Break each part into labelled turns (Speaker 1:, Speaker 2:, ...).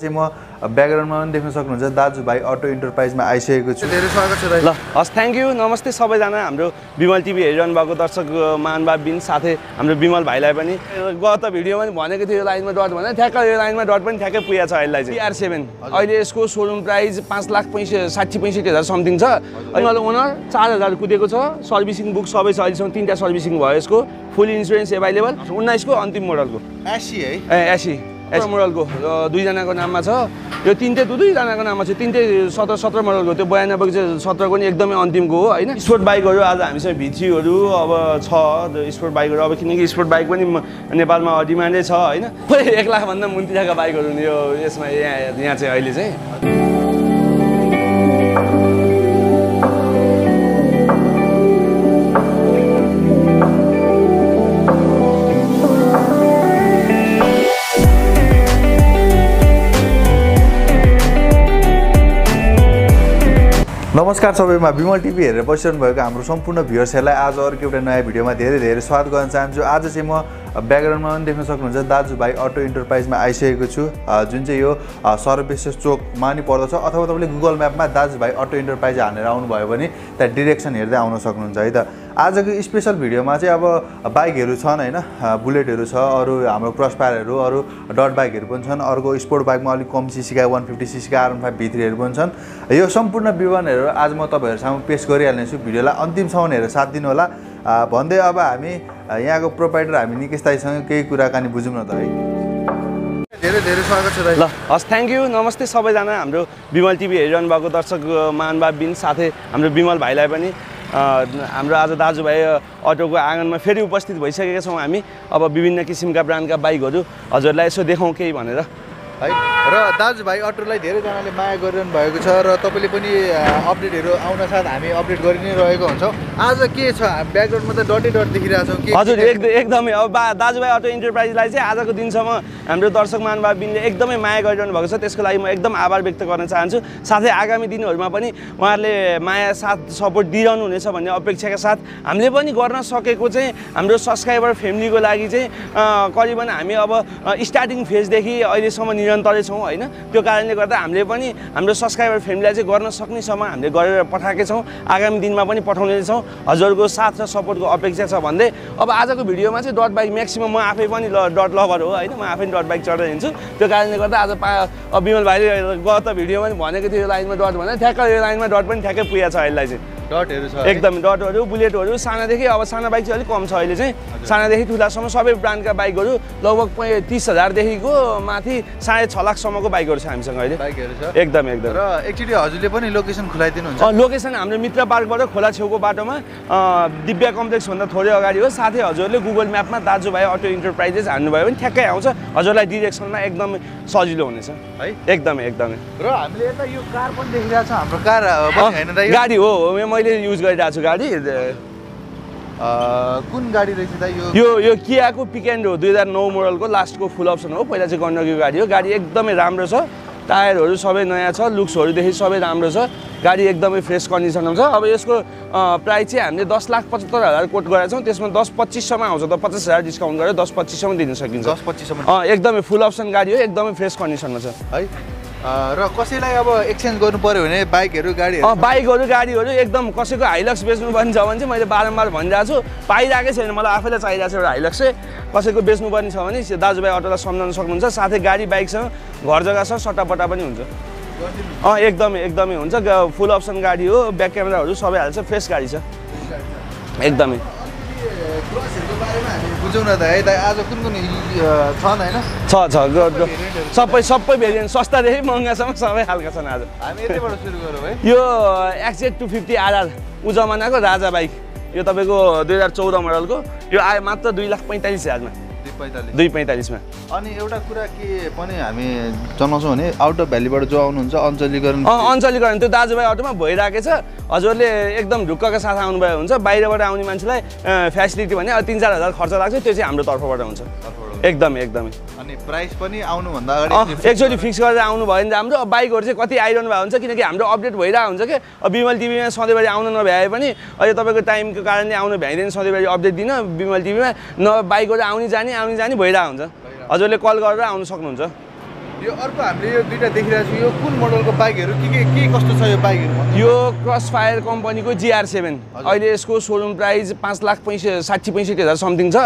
Speaker 1: चाहिँ म ब्याकग्राउन्डमा पनि देख्न सक्नुहुन्छ दाजुभाइ अटो इन्टरप्राइजमा आइसकेको छु। धेरै स्वागत छ दाइ।
Speaker 2: ल हस् थ्याङ्क यू नमस्ते सबैजना हाम्रो बिमल टिभी हेरिरहनु भएको दर्शक महानुभावबिन साथै हाम्रो बिमल भाइलाई पनि गत भिडियोमा पनि भनेको थियो यो लाइनमा डट भने ठ्याक्क यो लाइनमा डट पनि ठ्याक्कै पुगेको छ अहिलेलाई चाहिँ CR7 अहिले यसको सोरुम प्राइस 5,65,000 समथिङ छ। अनि मलाई ओनर 4,000 कुदेको छ। सर्भिसिङ बुक सबै छ अहिलेसम्म 3टा सर्भिसिङ भयो यसको। फुल इन्सुरेन्स एभाइलेबल 19 को अन्तिम मोडलको
Speaker 1: 80 है
Speaker 2: 80 मोडलको दुईजनाको नाममा छ। यो तीनटै दुईजनाको नाममा छ। तीनटै 17 मोडलको त्यो 92 चाहिँ 17 को नि एकदमै अन्तिमको हो हैन। स्पोर्ट बाइकहरू आज हामीसँग V3हरू अब छ स्पोर्ट बाइकहरू अब किनकि स्पोर्ट बाइक पनि नेपालमा डिमान्डै छ हैन। 1 लाख भन्दा मुन्तिका बाइकहरू यो यसमा यहाँ चाहिँ अहिले चाहिँ
Speaker 1: नमस्कार सबैमा बिमल टिभी हेरेर बसिरहनु भएको हाम्रो सम्पूर्ण भ्युअर्सहरूलाई आज अर्को एउटा नयाँ भिडियोमा धेरै स्वागत गर्न चाहन्छु। आज चाहिँ म ब्याकग्राउन्डमा पनि देख्न सक्नुहुन्छ दाजुभाइ अटो इन्टरप्राइजमा आइसकेको छु, जुन चाहिँ यो सर्भिसेस चोकमा नि पर्दछ अथवा तपाईँले गुगल म्यापमा दाजुभाइ अटो इन्टरप्राइज हानेर आउनुभयो भने त्यहाँ डिरेक्सन हेर्दै आउन सक्नुहुन्छ है त। आजको स्पेसल भिडियोमा चाहिँ अब बाइकहरू छन् हैन, बुलेटहरू छ, अरू हाम्रो क्रसफायरहरू, अरू डट बाइकहरू पनि छन्, अर्को स्पोर्ट बाइकमा अलिक कम सीसीका 150 सीसीका R15 V3हरू पनि छन्। यो सम्पूर्ण विवरणहरू आज म तपाईँहरूसँग पेश गरिहाल्नेछु। भिडियोलाई अन्तिमसम्म हेरेर साथ दिनु होला भन्दै अब हामी यहाँको प्रोपाइटर हामी निकेश दाइसँग केही कुराकानी बुझौँ न त है। धेरै स्वागत छ दाइ।
Speaker 2: ल हस् थ्याङ्क यू नमस्ते सबैजना हाम्रो बिमल टिभी हेरिरहनु भएको दर्शक महानुभावबिन साथै हाम्रो बिमल भाइलाई पनि हाम्रो आज दाजुभाइ अटोको आँगनमा फेरि उपस्थित भइसकेका छौँ हामी। अब विभिन्न किसिमका ब्रान्डका बाइकहरू हजुरलाई यसो देखाउँ केही भनेर
Speaker 1: है। र दाजुभाइ अटोलाई धेरैजनाले माया गरिरहनु भएको छ र तपाईँले पनि अपडेटहरू आउन साथ हामी अपडेट गरि नै रहेको हुन्छौँ। आज के छ ब्याकग्राउन्डमा त डटै डट देखिरहेको छौँ के
Speaker 2: हजुर एकदमै अब दाजुभाइ अटो इन्टरप्राइजलाई चाहिँ आजको दिनसम्म हाम्रो दर्शक महानुभावबिनले एकदमै माया गरिरहनु भएको छ, त्यसको लागि म एकदम आभार व्यक्त गर्न चाहन्छु। साथै आगामी दिनहरूमा पनि उहाँहरूले माया साथ सपोर्ट दिइरहनु हुनेछ भन्ने अपेक्षाका साथ हामीले पनि गर्न सकेको चाहिँ हाम्रो सब्सक्राइबर फ्यामिलीको लागि चाहिँ करिबन हामी अब स्टार्टिङ फेजदेखि अहिलेसम्म निरन्तरै छौँ हैन। त्यो कारणले गर्दा हामीले पनि हाम्रो सब्सक्राइबर फ्यामिलीलाई चाहिँ गर्न सक्नेसम्म हामीले गरेर पठाएकै छौँ, आगामी दिनमा पनि पठाउने छौँ। हजुरको साथ र सपोर्टको अपेक्षा छ भन्दै अब आजको भिडियोमा चाहिँ डट बाइक म्याक्सिमम म आफै पनि डट लभर हो हैन, म आफै डट बाइक चढेर हिँड्छु। त्यो कारणले गर्दा आज बिमल भाइले गत भिडियोमा पनि भनेको थियो यो लाइनमा डट भने ठ्याक्क यो लाइनमा डट पनि ठ्याक्कै पुगेको छ अहिलेलाई चाहिँ।
Speaker 1: डटहरू छ
Speaker 2: एकदम डटहरू बुलेटहरू सानादेखि अब साना बाइक चाहिँ अलिक कम छ अहिले चाहिँ, सानादेखि ठुलासम्म सबै ब्रान्डका बाइकहरू लगभग 30,000 देखिको माथि 6.5 लाखसम्मको बाइकहरू छ हामीसँग अहिले
Speaker 1: बाइकहरू छ
Speaker 2: एकदम। र
Speaker 1: एकचोटि हजुरले पनि लोकेसन खुलाइदिनुहुन्छ?
Speaker 2: लोकेसन हाम्रो मित्र पार्कबाट खोला छेउको बाटोमा दिव्या कम्प्लेक्स भन्दा थोरै अगाडि हो। साथै हजुरले गुगल म्यापमा दाजुभाइ अटो इन्टरप्राइजेस हान्नुभयो भने ठ्याक्कै आउँछ, हजुरलाई डिरेक्सनमा एकदमै सजिलो हुनेछ है एकदमै। र हामीले यता यो कार पनि देखिरहेको छ, हाम्रो कार गाडी हो मैले युज गरिरहेको छु गाडी।
Speaker 1: कुन गाडी रहेछ त
Speaker 2: यो कियाको पिकेन्ड हो 2009 मोडलको लास्टको फुल अप्सन हो। पहिला चाहिँ गण्डकीको गाडी हो। गाडी एकदमै राम्रो छ, टायरहरू सबै नयाँ छ, लुक्सहरूदेखि सबै राम्रो छ, गाडी एकदमै फ्रेस कन्डिसनमा छ। अब यसको प्राइस चाहिँ हामीले 10,75,000 कोट गरेका छौँ, त्यसमा 10-25 सम्म आउँछ त 50,000 डिस्काउन्ट गरेर 10-25 सम्म दिन सकिन्छ।
Speaker 1: 10-25 सम्म
Speaker 2: एकदमै फुल अप्सन गाडी हो, एकदमै फ्रेस कन्डिसनमा छ है।
Speaker 1: र कसैलाई अब एक्सचेन्ज गर्नु पर्यो भने बाइकहरू
Speaker 2: गाडीहरू एकदम कसैको हाइलक्स बेच्नुपर्ने छ भने चाहिँ मैले बारम्बार भनिरहेको छु, पाइरहेकै छैन, मलाई आफैलाई चाहिरहेको छ एउटा हाइलक्स चाहिँ। कसैको बेच्नुपर्ने छ भने दाजुभाइ अटोलाई सम्झाउन सक्नुहुन्छ। साथै गाडी बाइकसँग घर जग्गा छ, सट्टापट्टा पनि हुन्छ एकदमै हुन्छ। फुल अप्सन गाडी हो, ब्याक क्यामेराहरू सबै हाल्छ, फ्रेस गाडी छ एकदमै।
Speaker 1: बुझौँ न त है दाइ, आज कुन छन् हैन?
Speaker 2: सबै भेरिएन्ट सस्तादेखि महँगासम्म सबै खालका छन्। आज
Speaker 1: हामी यतिबाट सुरु गरौँ है।
Speaker 2: यो XZ 250 RR उ जमानाको राजा बाइक, यो तपाईँको 2014 मोडलको, यो आयो मात्र 2,45,000 मा 245 मा।
Speaker 1: अनि एउटा कुरा के पनि हामी जनाउँछौँ भने आउट अफ भ्यालीबाट जो आउनुहुन्छ अञ्चलीकरण
Speaker 2: त्यो दाजुभाइ अटोमा भइरहेको छ। हजुरले एकदम ढुक्कका साथ आउनुभयो हुन्छ। बाहिरबाट आउने मान्छेलाई फ्यासिलिटी भने 3-4 हजार खर्च लाग्छ, त्यो चाहिँ हाम्रो तर्फबाट हुन्छ एकदमै।
Speaker 1: अनि प्राइस पनि आउनुभन्दा
Speaker 2: अगाडि एकचोटि फिक्स गरेर आउनु भयो भने राम्रो। अब बाइकहरू चाहिँ कति आइरहनु भएको हुन्छ, किनकि हाम्रो अपडेट भइरहेको हुन्छ कि अब बिमल टिभीमा सधैँभरि आउनु नभ्याए पनि अहिले तपाईँको टाइमको कारणले आउनु भ्याइँदैन सधैँभरि अपडेट दिन बिमल टिभीमा। बाइकहरू आउने जाने भइरहेको हुन्छ, हजुरले कल गरेर आउनु सक्नुहुन्छ।
Speaker 1: यो अर्को हामीले यो दुईटा देखिरहेको छौँ यो कुन मोडलको बाइकहरू के कस्तो छ यो बाइकहरुमा
Speaker 2: यो क्रसफायर कम्पनीको GR7 अहिले यसको सोरुम प्राइस 5,60,65,000 समथिङ छ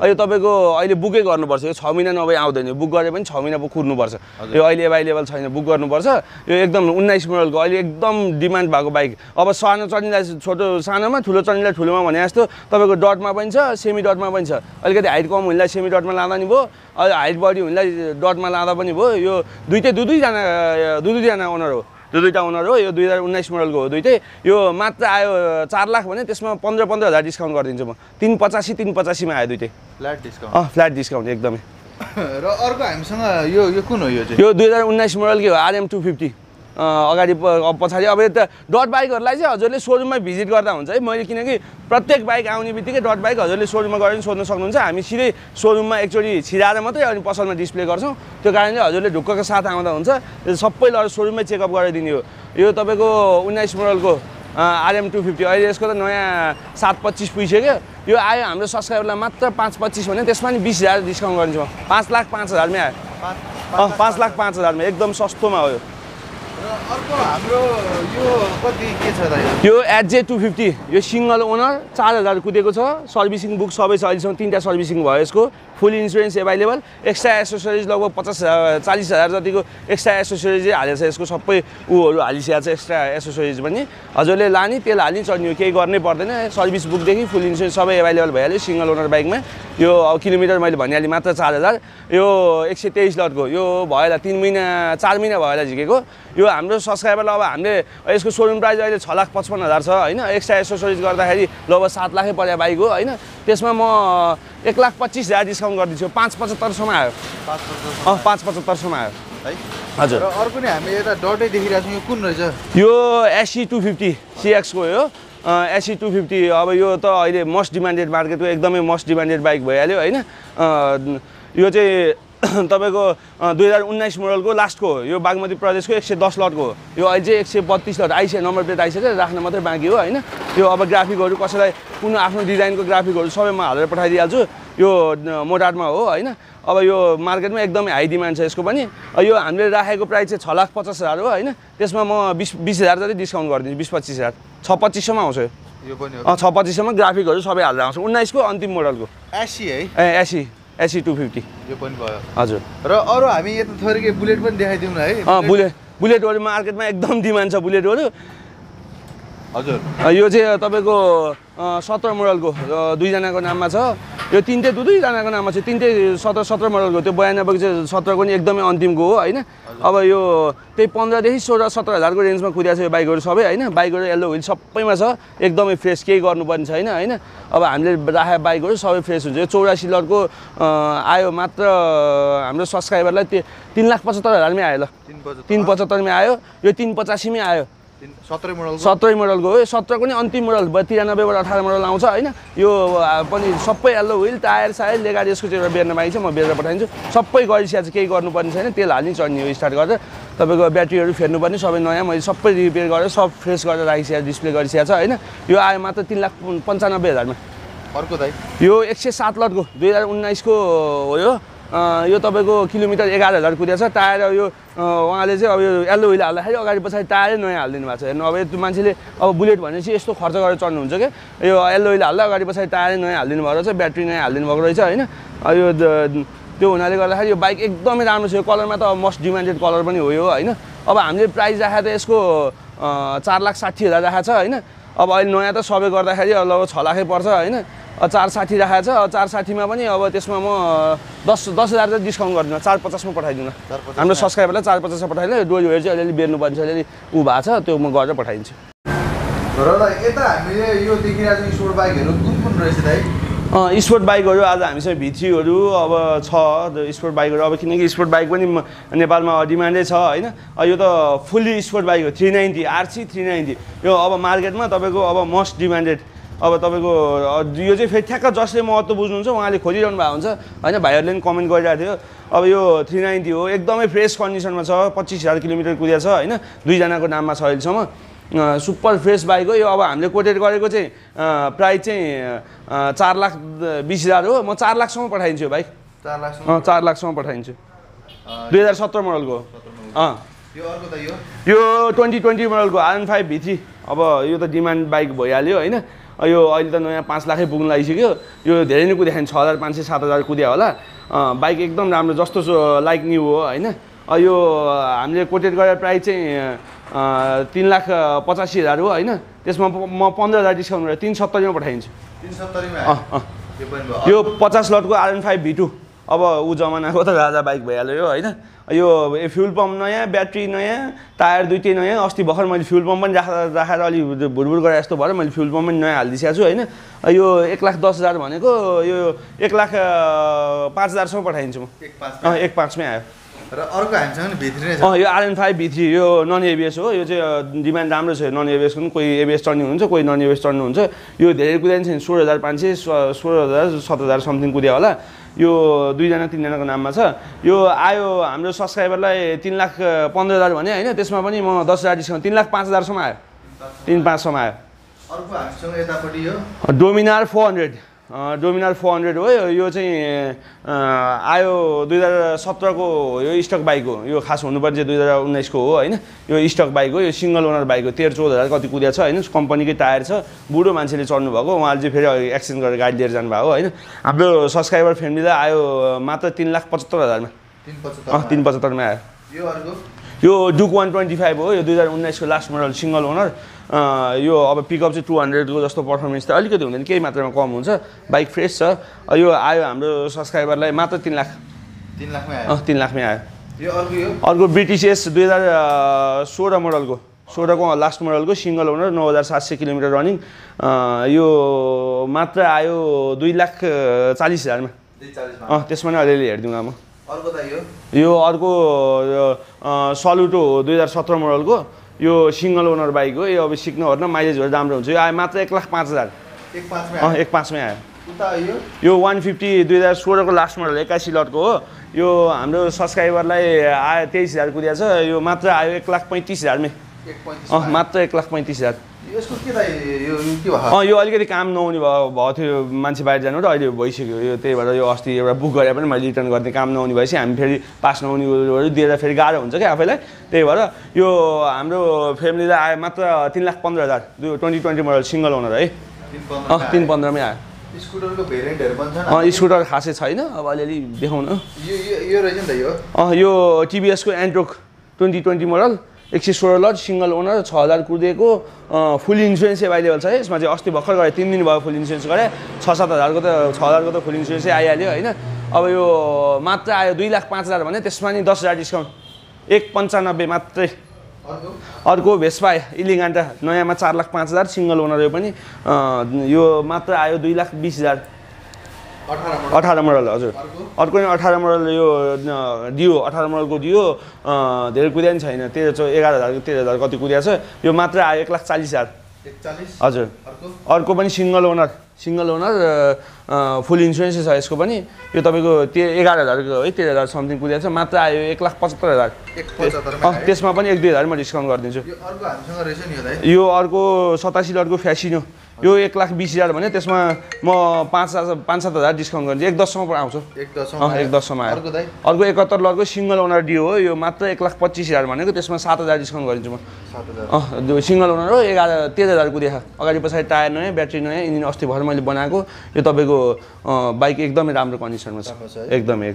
Speaker 2: यो तपाईको अहिले बुकै गर्नुपर्छ यो 6 महिना नभए आउँदैन बुक गरे पनि 6 महिना कुर्नुपर्छ यो अहिले अवेलेबल छैन बुक गर्नुपर्छ यो एकदम 19 मोडलको अहिले एकदम डिमान्ड भएको बाइक अब सानो चढ्नेलाई छोटो सानोमा ठुलो चढ्नेलाई ठुलोमा भने जस्तो तपाईको डटमा पनि छ सेमी डटमा पनि छ अलिकति हाइट कम हुनेलाई सेमी डटमा लाँदा नि भयो हाइट बडी हुनेलाई डटमा लाँदा पनि भयो यो दुईजना ओनर हो दुईटा ओनर हो यो 2019 मोडलको हो दुईटै यो मात्र आयो 4 लाख भने त्यसमा 15,000 डिस्काउन्ट गरिदिन्छु म 385 मा आयो दुईटै फ्ल्याट डिस्काउन्ट एकदमै
Speaker 1: र अर्को हामीसँग यो कुन हो यो चाहिँ
Speaker 2: यो 2019 मोडलको हो RM 250 अगाडि पछाडि अब यता डट बाइकहरुलाई चाहिँ हजुरले सोरुममा भिजिट गर्दा हुन्छ है मैले किनकि प्रत्येक बाइक आउने बित्तिकै डट बाइक हजुरले सोरुममा गएर सोध्न सक्नुहुन्छ हामी सिधै सोरुममा एकचोटि छिराएर मात्रै अनि पसलमा डिस्प्ले गर्छौं त्यो कारणले हजुरले ढुक्कको साथ आउँदा हुन्छ सबै लड सोरुममै चेकअप गराइदिने हो यो तपाईको 19 मोडलको RM 250 अहिले यसको त नयाँ 725 पुगिसक्यो यो आयो हाम्रो सब्स्क्राइबरलाई मात्र 525 भने त्यसमा नि 20,000 डिस्काउन्ट गरिदिन्छु म 5,05,000 मै आयो 5,05,000 मा एकदम सस्तोमा हो यो
Speaker 1: अर्को हाम्रो यो कति के छ त
Speaker 2: यो एडजे 250 यो सिंगल ओनर 4,000 कुदेको छ सर्भिसिङ बुक सबै छ अहिलेसम्म 3टा सर्भिसिङ भयो यसको फुल इन्स्योरेन्स अवेलेबल एक्स्ट्रा एसेसरिज लगभग 40,000 जतिको एक्स्ट्रा एसेसरिज हालेको छ यसको सबै उहरू हालिसकेको छ एक्स्ट्रा एसेसरिज पनि हजुरले लानी तेल हाल्ने चढ्ने केही गर्नै पर्दैन सर्भिस बुकदेखि फुल इन्स्योरेन्स सबै अवेलेबल भइहाल्यो सिंगल ओनर बाइकमा यो किलोमिटर मैले भनिहालेँ मात्र 4,000 यो 123 लटको यो भयो 3 महिना 4 महिना भयो झिकेको यो हाम्रो सब्स्क्राइबरलाई अब हामीले यसको सोरुम प्राइस अहिले 6,55,000 छ हैन एक्स्ट्रा एसेसरिज गर्दाखेरि लगभग 7 लाखै पर्या बाइक हो हैन त्यसमा म 1,25,000 डिस्काउन्ट गरिदिन्छु 5,75 सम्म आयो 5,75 सम्म आयो
Speaker 1: है
Speaker 2: हजुर
Speaker 1: र अर्को नि हामी यता डटै देखिरहेको छौँ यो कुन रहेछ
Speaker 2: यो SE 250 CX को हो SE 250 अब यो त अहिले मोस्ट डिमान्डेड मार्केटको एकदमै मोस्ट डिमान्डेड बाइक भइहाल्यो हैन यो चाहिँ तपाईको 2019 मोडलको लास्टको हो यो बागमती प्रदेशको 110 लटको हो यो अहिले चाहिँ 132 लट आइसक्यो नम्बर प्लेट आइसक्यो राख्न मात्रै बाँकी हो हैन यो अब ग्राफिकहरू कसैलाई कुन आफ्नो डिजाइनको ग्राफिकहरू सबै म हालेर पठाइदिहाल्छु यो मोडाटमा हो हैन अब यो मार्केटमा एकदमै हाई डिमान्ड छ यसको पनि यो हामीले राखेको प्राइस चाहिँ 6,50,000 हो हैन त्यसमा म 20,000 जति डिस्काउन्ट गरिदिन्छु 20,25,000 6,25 सम्म आउँछ
Speaker 1: यो पनि
Speaker 2: 6,25 सम्म ग्राफिकहरू सबै हालेर आउँछ 19 को अन्तिम मोडलको
Speaker 1: SE है
Speaker 2: SE 250
Speaker 1: यो पनि भयो
Speaker 2: हजुर
Speaker 1: र अरु हामी यता थोरै बुलेट पनि देखाइदिउँ न है
Speaker 2: बुलेटहरु मार्केटमा एकदम डिमान्ड छ बुलेटहरु
Speaker 1: हजुर
Speaker 2: यो चाहिँ तपाईको 17 मोडलको दुईजनाको नाममा छ यो तीनटै दुईजनाको नाममा छ तीनटै 17 मोडलको त्यो 92 चाहिँ 17 को नि एकदमै अन्तिमको हो हैन अब यो त्यही 15 देखि 16-17,000 को रेन्जमा कुदिएको छ यो बाइकहरु सबै हैन बाइकहरु येल्लो व्हील सबैमा छ एकदमै फ्रेस केही गर्नुपर्ने छैन हैन अब हामीले राखेको बाइकहरु सबै फ्रेस हुन्छ यो 84 लटको आयो मात्र हाम्रो सब्स्क्राइबरलाई 3,75,000 मै आयो ल 3,75 मै आयो यो 3,85 मै आयो 17 मोडलको हो 17 को नि अन्तिम मोडल 93 बाट 18 मोडल आउँछ हैन यो पनि सबै येल्लो व्हील टायर सायर लेगाडी यसको चाहिँ बेर्न बाइक छ म बेरेर पठाइदिन्छु सबै गरिसिया चाहिँ केही गर्नुपर्ने छैन तेल हाल्ने चढ्ने हो स्टार्ट गरेर तपाईको ब्याट्रीहरु फेर्नु पर्ने सबै नयाँ मैले सबै रिपेयर गरेर सब फ्रेस गरेर राखिसिया डिस्प्ले गरिसिया छ हैन यो आयो मात्र 3,95,000 मा
Speaker 1: अर्को दाइ
Speaker 2: यो 107 लटको 2019 को हो यो तपाईको किलोमिटर 11,000 कुदेको छ टायर यो उहाँले चाहिँ अब यो येल्लो व्हील हाल्दाखेरि अगाडि पछाडि टायरै नयाँ हाल्दिनु भएको छ हेर्नु अब यो मान्छेले अब बुलेट भनेपछि यस्तो खर्च गरेर चढ्नुहुन्छ के यो येल्लो व्हील हाल्दा अगाडि पछाडि टायरै नयाँ हाल्दिनु भएको रहेछ ब्याट्री नयाँ हाल्दिनु भएको रहेछ हैन यो त्यो हुनाले गर्दाखेरि यो बाइक एकदमै राम्रो छ यो कलरमा त अब मोस्ट डिमान्डेड कलर पनि हो यो हैन अब हामीले प्राइस राखेको त यसको 4,60,000 राखेको छ हैन अब अहिले नयाँ त सबै गर्दाखेरि लगभग 6 लाखै पर्छ हैन 4,60 राखेको छ 4,60 मा पनि अब त्यसमा म 10,000 जति डिस्काउन्ट गर्दिनु 4,50 मा पठाइदिनु हाम्रो सब्स्क्राइबरलाई 4,50 मा पठाइदिनु डोरीहरु चाहिँ अलिअलि बेर्नु पर्छ अलिअलि उ भएको छ त्यो म गरेर पठाइदिन्छु
Speaker 1: र यता हामीले यो देखिरहेको स्पोर्ट बाइकहरु कुन रहेछ दाइ
Speaker 2: स्पोर्ट बाइकहरु आज हामीसँग V3हरु अब छ स्पोर्ट बाइकहरु अब किनकि स्पोर्ट बाइक पनि नेपालमा डिमान्डै छ हैन यो त फुल्ली स्पोर्ट बाइक हो 390 RC 390 यो अब मार्केटमा तपाईको अब मोस्ट डिमान्डेड अब तपाईको यो चाहिँ फेरि ठ्याक्क जसले महत्त्व बुझ्नुहुन्छ उहाँले खोजिरहनु भएको हुन्छ हैन भाइहरुले पनि कमेन्ट गरिरहेको थियो अब यो 390 हो एकदमै फ्रेस कन्डिसनमा छ 25,000 किलोमिटर कुदेको छ हैन दुईजनाको नाममा छ अहिलेसम्म सुपर फ्रेस बाइक हो यो अब हामीले कोटेड गरेको चाहिँ प्राइस चाहिँ 4,20,000 हो म 4 लाख सम्म पठाइदिन्छु बाइक
Speaker 1: 4 लाख
Speaker 2: 4 लाख सम्म पठाइदिन्छु 2017 मोडलको
Speaker 1: यो अर्को त
Speaker 2: यो 2020 मोडलको R15 V3 अब यो त डिमान्ड बाइक भइहाल्यो हैन यो अहिले त नयाँ 5 लाखै पुग्न लागिसक्यो यो धेरै नै कुद्या छैन 6500 7000 कुद्या होला बाइक एकदम राम्रो जस्तो लाइक न्यू हो हैन यो हामीले कोटेड गरेर प्राइस चाहिँ 3,85,000 हो हैन त्यसमा म 15000 डिस्काउन्ट गरेर 370 मा पठाइदिन्छु
Speaker 1: 370 मा
Speaker 2: यो 50 लटको R15 V2 अब ऊ जमानाको त राजा बाइक भइहाल्यो यो हैन यो फ्युल पम्प नयाँ ब्याट्री नयाँ टायर दुईटै नयाँ अस्ति भर्खर मैले फ्युल पम्प पनि राखेर अलि भुरभुर गरे जस्तो भएर मैले फ्युल पम्प पनि नयाँ हालिदिएको छु हैन यो 1,10,000 भनेको यो 1,05,000 सम्म पठाइदिन्छु म 1,5 मै आयो
Speaker 1: र अर्को हामीसँग नि V3 नै छ
Speaker 2: यो R15 V3 यो नन एबिएस हो यो चाहिँ डिमान्ड राम्रो छ नन एबिएस को कोही एबिएस चढ्ने हुन्छ कोही नन एबिएस चढ्नु हुन्छ यो धेरै कुद्या छैन 16,500 16,000 17,000 समथिङ कुद्या होला यो दुईजना तीनजनाको नाममा छ यो आयो हाम्रो सब्स्क्राइबरलाई 3,15,000 भने हैन त्यसमा पनि म 10,000 डिस्काउन्ट 3,05,000 सम्म आयो 3,500 सम्म आयो
Speaker 1: अर्को हामीसँग यतापट्टि यो
Speaker 2: डोमिनार 400 हो यो चाहिँ आयो 2017 को यो स्टक बाइक हो यो खास हुनुपर्ने चाहिँ 2019 को हो हैन यो स्टक बाइक हो यो सिंगल ओनर बाइक हो 13-14,000 कति कुद्या छ हैन कम्पनीकै टायर छ बुढो मान्छेले चढ्नु भएको उहाँले चाहिँ फेरि एक्सचेन्ज गरेर गाडी लिएर जानु भएको हैन हाम्रो सब्स्क्राइबर फ्यामिलीलाई आयो मात्र 3,75,000 मा 3,75 मा आयो
Speaker 1: यो अर्को
Speaker 2: यो डुक 125 हो यो 2019 को लास्ट मोडल सिंगल ओनर यो अब पिकअप चाहिँ 200 को जस्तो पर्फर्मेन्स त अलिकति हुँदैन केही मात्रामा कम हुन्छ बाइक फ्रेस छ यो आयो हाम्रो सब्स्क्राइबरलाई मात्र 3 लाख
Speaker 1: 3 लाखमै आयो
Speaker 2: 3 लाखमै आयो
Speaker 1: यो
Speaker 2: अर्को ब्रिटिश एस 2016 मोडलको 16 को लास्ट मोडलको सिंगल ओनर 9,700 किलोमिटर रनिङ यो मात्र आयो 2,40,000 मा त्यसमा नै अलिअलि हेर्दिउँला म
Speaker 1: अर्को त
Speaker 2: यो अर्को सलुटो 2017 मोडलको यो सिंगल ओनर बाइक हो यो अब सिक्न ओर्न माइलेजहरु राम्रो हुन्छ यो आयो मात्र 1,05,000 1,5 मै आयो
Speaker 1: उता
Speaker 2: यो 150 2016 को लास्ट मोडल 81 लटको हो यो हाम्रो सब्स्क्राइबरलाई आयो 23,000 कुद्या छ यो मात्र आयो 1,35,000 मै मात्र 1,35,000
Speaker 1: यसको के दाइ यो के भयो
Speaker 2: यो अलिकति काम नहुने भयो थियो मान्छे बाहिर जानु र अहिले भइसक्यो यो त्यही भएर यो अस्ति एउटा बुक गरे पनि मैले रिटर्न गर्ने काम नहुने भएपछि हामी फेरि पास नहुनेहरू दिएर फेरि गाह्रो हुन्छ क्या आफैलाई त्यही भएर यो हाम्रो फ्यामिलीलाई आयो मात्र 3,15,000 2020 मोडल सिंगल ओनर है 3,15 मै आयो
Speaker 1: स्कुटरको भेरिएन्टहरु पनि छन्
Speaker 2: स्कुटर खासै छैन अब अलिअलि देखाउन
Speaker 1: यो रहेछ नि त
Speaker 2: यो टिभीएस को एन्ट्रोक 2020 मोडल 116 लट सिंगल ओनर 6,000 कुदेको फुल इन्सुरेन्स एभाइलेबल छ यसमा चाहिँ अस्ति भर्खर गरे 3 दिन भयो फुल इन्सुरेन्स गरे 6-7,000 को त 6,000 को त फुल इन्सुरेन्सै आइहाल्यो हैन अब यो मात्र आयो 2,05,000 भने त्यसमा नि 10,000 डिस्काउन्ट 1,95 मात्रै अर्को भेस्पा इलिगान्टा नयाँमा 4,05,000 सिंगल ओनर यो पनि यो मात्र आयो 2,20,000 18 मोडल हजुर अर्को नि 18 मोडल यो डियो 18 मोडलको डियो धेरै कुद्या नि छैन 11,000 कति कुद्या छ यो मात्र आयो 1,40,000 हजुर अर्को पनि सिंगल ओनर फुल इन्सुरेन्स छ यसको पनि यो तपाईको 11,000 को है 13,000 समथिङ कुद्या छ मात्र आयो 1,75,000 त्यसमा पनि 1-2,000 म डिस्काउन्ट गरिदिन्छु
Speaker 1: यो अर्को हामीसँग रहेछ नि
Speaker 2: यो अर्को 87 लटको फ्यासिनो यो 1,20,000 भने त्यसमा म 5-7,000 डिस्काउन्ट गरिदिन्छु 1,10 सम्म आउँछ 1,10 सम्म आयो अर्को 71 लटको सिंगल ओनर डियो हो यो मात्र 1,25,000 भनेको त्यसमा 7,000 डिस्काउन्ट गरिदिन्छु म 7,000 सिंगल ओनर हो 13,000 कुद्या अगाडि पछाडि टायर नयाँ ब्याट्री नयाँ इन्जिन अस्ति भर्खर मैले बनाएको यो तपाईको बाइक एकदमै राम्रो कन्डिसनमा छ एकदमै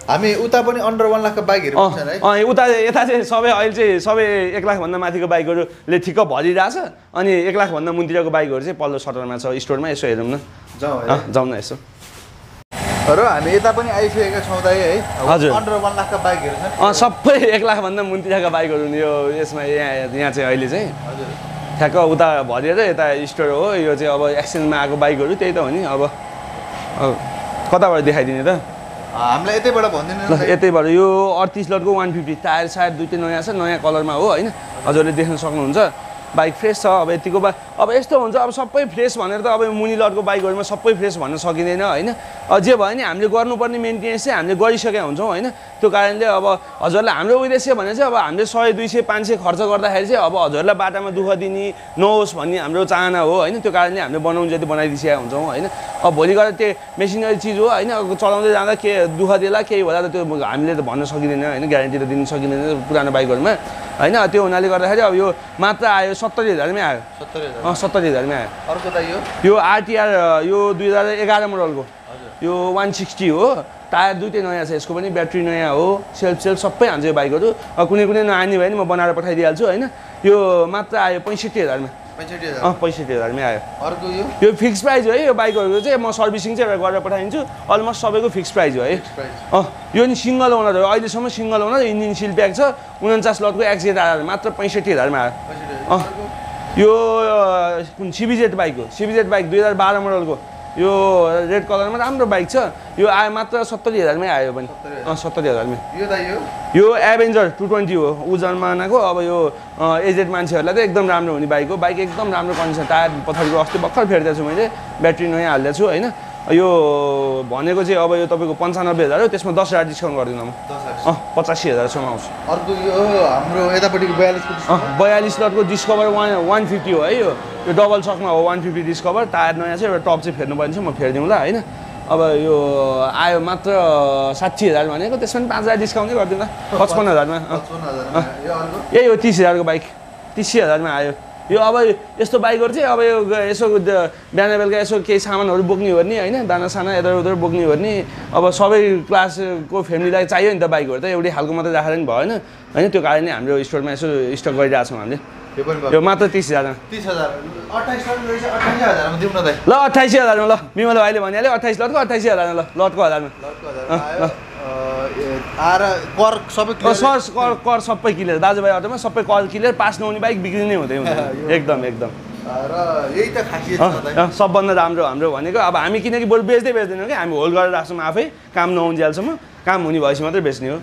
Speaker 1: हामी उता पनि अन्डर 1 लाखको बाइकहरु छन् है
Speaker 2: उता यता चाहिँ सबै अहिले चाहिँ सबै 1 लाख भन्दा माथिको बाइकहरुले ठिक्क भरिरहेछ अनि 1 लाख भन्दा मुन्तिरको बाइकहरु चाहिँ पल्लो सटरमा छ स्टोरमा यसो हेरौँ न जाउँ न यसो
Speaker 1: र हामी यता पनि आइसकेका छौँ दाइ है
Speaker 2: हजुर
Speaker 1: अन्डर 1 लाखका बाइकहरु छन्
Speaker 2: सबै 1 लाख भन्दा मुन्तिरका बाइकहरु यो यसमा यहाँ चाहिँ अहिले चाहिँ
Speaker 1: हजुर
Speaker 2: ठ्याक्क उता भरेर यता स्टोर हो यो चाहिँ अब एक्सचेन्जमा आएको बाइकहरु त्यही त हो नि अब कताबाट देखाइदिने त
Speaker 1: हामीलाई यतैबाट भन्दिनु
Speaker 2: ल यतैबाट यो 38 लटको 150 टायर सायर दुईटै नयाँ छ नयाँ कलरमा हो हैन हजुरले देख्न सक्नुहुन्छ बाइक फ्रेस छ अब यतिको अब यस्तो हुन्छ अब सबै फ्रेस भनेर त अब मुनि लटको बाइकहरुमा सबै फ्रेस भन्न सकिँदैन हैन जे भयो नि हामीले गर्नुपर्ने मेन्टेनेन्स चाहिँ हामीले गरिसकेका हुन्छौँ हैन त्यो कारणले अब हजुरलाई हाम्रो उद्देश्य भने चाहिँ अब हामीले 100 200 500 खर्च गर्दाखेरि चाहिँ अब हजुरलाई बाटामा दुःख दिने नहोस् भन्ने हाम्रो चाहना हो हैन त्यो कारणले हामीले बनाउन जति बनाइदिसकेका हुन्छौँ हैन अब भोलि गएर त्यो मेसिनरी चिज हो हैन चलाउँदै जाँदा के दुःख देला केही होला त त्यो हामीले त भन्न सकिँदैन हैन ग्यारेन्टी त दिन सकिँदैन पुरानो बाइकहरुमा हैन त्यो हुनाले गर्दाखेरि अब यो मात्र आयो 70000 मै आयो 70000 मै आयो
Speaker 1: अर्को त
Speaker 2: यो आरटीआर यो 2011 मोडलको यो 160 हो टायर दुईटै नयाँ छ यसको पनि ब्याट्री नयाँ हो सेल्फ सबै हान्छ यो बाइकहरु कुनै नआनी भयो नि म बनाएर पठाइदिहाल्छु हैन यो मात्र आयो 65000 मा 65000 मै आयो
Speaker 1: अर्को
Speaker 2: यो फिक्स प्राइस हो है यो बाइकहरुको चाहिँ म सर्भिसिङ चाहिँ गरेर पठाइदिन्छु अलमोस्ट सबैको फिक्स प्राइस हो है यो नि सिंगल ओनर हो अहिलेसम्म सिंगल ओनर इन्जिन सिल प्याक छ 49 लटको एक्सजेड मात्र 65000 मा आयो यो कुन सीबीजेड बाइक हो सीबीजेड बाइक 2012 मोडलको यो रेड कलरमा राम्रो बाइक छ यो आयो मात्र 70000 मै आयो पनि 70000 मै यो एभेन्जर 220 हो उ जन्मानाको अब यो एजेड मान्छेहरुलाई त एकदम राम्रो हुने बाइक हो बाइक एकदम राम्रो कन्डिसन टायर पछाडिको अस्ति भर्खर फेर्दैछु मैले ब्याट्री नयाँ हाल्दैछु हैन यो भनेको चाहिँ अब यो तपाईको 95000 हो त्यसमा 10000 डिस्काउन्ट गर्दिनु म 85000 सम्म आउँछ
Speaker 1: अर्को यो हाम्रो यतापटिको
Speaker 2: 42 लटको डिस्कभर 150 हो है यो डबल सक्मा हो 150 डिस्कभर टायर नयाँ छ एउटा टप चाहिँ फेर्नु पर्ने छ म फेर्दिउँला हैन अब यो आयो मात्र 60000 भनेको त्यसमा पनि 5000 डिस्काउन्ट गर्दिउँला 55000 मा यही हो 30000 को बाइक 30000 मा आयो यो अब यस्तो बाइकहरु चाहिँ अब यो यसो बिहान बेलुका यसो केही सामानहरु बोक्ने हो नि हैन दाना साना यता उता बोक्ने हो नि अब सबै क्लासको फ्यामिलीलाई चाहियो नि त बाइकहरु त एउटै खालको मात्र राखेर नि भएन हैन त्यो कारणले हाम्रो स्टोरमा यसो स्टक गरिरहेको छौं हामीले यो मात्र 30000 मा
Speaker 1: 30000 28 लट रहेछ 28000 मा दिउँ न दाइ
Speaker 2: ल 28000 मा ल बिमल भाइले भनिहाल्यो 28 लटको 28000 मा ल लटको 1000 मा
Speaker 1: ल आर कर सबै क्लियर
Speaker 2: कर सबै क्लियर दाजुभाइ अटोमा सबै कर क्लियर पास नहुने बाइक बिग्रिनै हुँदै एकदम
Speaker 1: र यही त खासियत छ दाइ
Speaker 2: सबभन्दा राम्रो हाम्रो भनेको अब हामी किनकि बरु बेच्दैनौँ कि हामी होल्ड गरेर राख्छौँ आफै काम नहुन्जेलसम्म काम हुने भएपछि मात्रै बेच्ने हो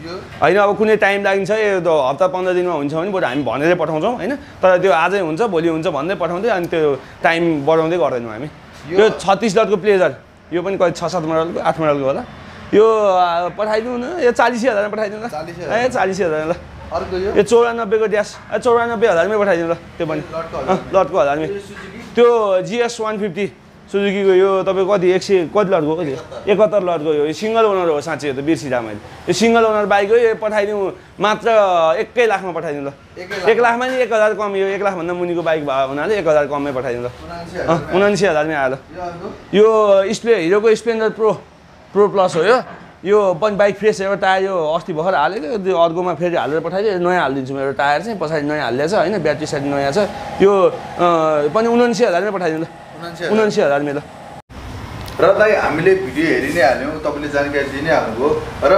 Speaker 2: हैन अब कुनै टाइम लागिन्छ यो हप्ता 15 दिनमा हुन्छ भने बरु हामी भनेरै पठाउँछौँ हैन तर त्यो आजै हुन्छ भोलि हुन्छ भन्दै पठाउँदै अनि त्यो टाइम बढाउँदै गर्दैनौँ हामी यो 36 लटको प्लेजर यो पनि कति 6-7 मोडलको 8 मोडलको होला यो पठाइदिउँ न यो 40000 मा पठाइदिउँ ल 40000 ल
Speaker 1: अर्को
Speaker 2: यो 94 को ड्यास 94000 मै पठाइदिउँ ल त्यो पनि लटको 1000 मै त्यो GS 150 सुजुकीको यो तपाईको कति 100 कति लटको कति 71 लटको यो सिंगल ओनर हो साँच्चै हो त बिर्सिदा मैले यो सिंगल ओनर बाइक हो यो पठाइदिउँ मात्र 1 लाखमा पठाइदिउँ ल 1 लाखमा नि 1000 कम यो 1 लाख भन्दा मुनिको बाइक भयो हुनाले 1000 कममै पठाइदिउँ ल 79000 मै आयो यो हिरोको स्प्लेन्डर प्रो प्लस हो यो पनि बाइक फ्रेस एउटा टायर यो अस्ति भर्खर हालेको त्यो अर्कोमा फेरि हालेर पठाइदियो नयाँ हालिदिन्छु म एउटा टायर चाहिँ पछाडि नयाँ हालिदिएको छ हैन ब्याट्री साइड नयाँ छ यो पनि 79000 मै पठाइदिनु ल 79000 मै ल
Speaker 1: र दाइ हामीले भिडियो हेरि नै हाल्यौँ तपाईले जानकारी दिइ नै हाल्नुभयो र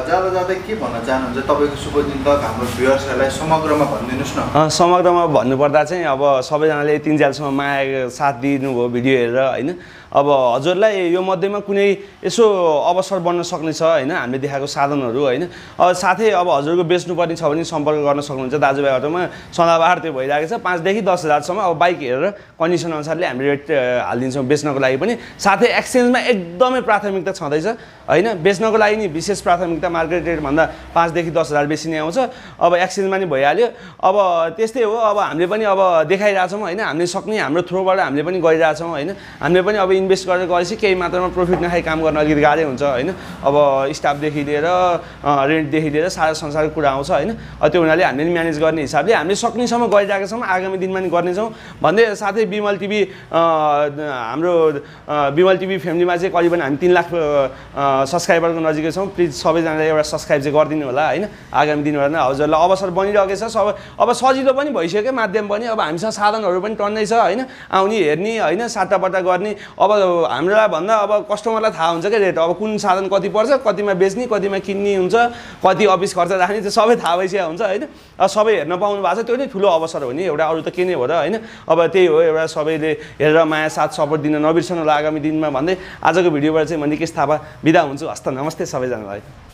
Speaker 1: जाँदै के भन्न चाहनुहुन्छ तपाईको शुभ दिन तक हाम्रो भ्युअर्सहरुलाई समग्रमा भनिदिनुस् न
Speaker 2: समग्रमा भन्नुपर्दा चाहिँ अब सबैजनाले 3 ज्यालसम्म माया साथ दिनुभयो भिडियो हेरेर हैन अब हजुरलाई यो मध्येमा कुनै यसो अवसर बन्न सक्ने छ हैन हामीले देखाएको साधनहरु हैन साथै अब हजुरको बेच्नुपर्ने छ भने सम्पर्क गर्न सक्नुहुन्छ दाजुभाइ अटोमा सदाबहार त्यो भइरहेको छ 5 देखि 10000 सम्म अब बाइक हेरेर कन्डिसन अनुसारले हामीले रेट हाल्दिन्छौँ बेच्नको लागि पनि साथै एक्सचेन्जमा एकदमै प्राथमिकता छँदैछ हैन बेच्नको लागि नि विशेष प्राथमिकता मार्केट रेट भन्दा 5 देखि 10000 बेसी नै आउँछ अब एक्सचेन्जमा नि भइहाल्यो अब त्यस्तै हो अब हामीले पनि अब देखाइरहेछौँ हैन हामीले सक्ने हाम्रो थ्रोबाट हामीले पनि गरिरहेछौँ हैन हामीले पनि अब इन्भेस्ट गरेर गएपछि केही मात्रामा प्रफिट नखाइ काम गर्न अलिकति गाह्रै हुन्छ हैन अब स्टाफदेखि लिएर रेन्टदेखि लिएर सारा संसारको कुरा आउँछ हैन त्यो हुनाले हामीले म्यानेज गर्ने हिसाबले हामीले सक्नेसम्म गरिरहेका छौँ आगामी दिनमा नि गर्नेछौँ भन्दै साथै बिमल टिभी हाम्रो बिमल टिभी फ्यामिलीमा चाहिँ करिबन हामी 3 लाख सब्स्क्राइबरको नजिकै छौँ प्लिज सबैजनाले एउटा सब्स्क्राइब चाहिँ गरिदिनु होला हैन आगामी दिनहरुमा हजुरलाई अवसर बनिरहेको छ सब अब सजिलो पनि भइसक्यो माध्यम पनि अब हामीसँग साधनहरु पनि टन्नै छ हैन आउने हेर्ने हैन साटापटा गर्ने अब हामीलाई भन्दा अब कस्टमरलाई थाहा हुन्छ के रेट अब कुन साधन कति पर्छ कतिमा बेच्ने कतिमा किन्ने हुन्छ कति अफिस खर्च राख्ने त्यो सबै थाहा भइसक्यो हुन्छ हैन अब सबै हेर्न पाउनु भएको छ त्यो नै ठुलो अवसर हो नि एउटा अरु त के नै हो र हैन अब त्यही हो एउटा सबैले हेरेर माया साथ सपोर्ट दिन नबिर्सनु होला आगामी दिनमा भन्दै आजको भिडियोबाट चाहिँ म निकेश थापा बिदा हुन्छु हस्त नमस्ते सबैजनालाई।